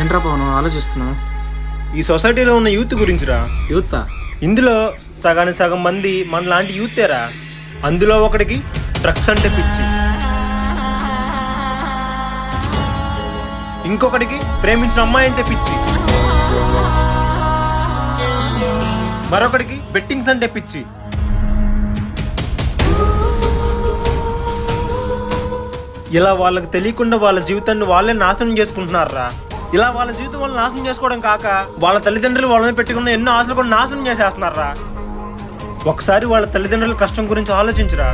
ఏంట్రా పవన్ ఆలోచిస్తున్నావు? ఈ సొసైటీలో ఉన్న యూత్ గురించిరా. యూత్ ఇందులో సగానికి సగం మంది మన లాంటి యూతేరా. అందులో ఒకడికి డ్రగ్స్ అంటే పిచ్చి, ఇంకొకడికి ప్రేమించిన అమ్మాయి అంటే పిచ్చి, మరొకడికి బెట్టింగ్స్ అంటే పిచ్చి. ఇలా వాళ్ళకి తెలియకుండా వాళ్ళ జీవితాన్ని వాళ్ళే నాశనం చేసుకుంటున్నారా. ఇలా వాళ్ళ జీవితం వాళ్ళు నాశనం చేసుకోవడం కాక వాళ్ళ తల్లిదండ్రులు వాళ్ళ మీద పెట్టుకున్న ఎన్నో ఆశలు కూడా నాశనం చేసేస్తున్నారా. ఒకసారి వాళ్ళ తల్లిదండ్రుల కష్టం గురించి ఆలోచించరా.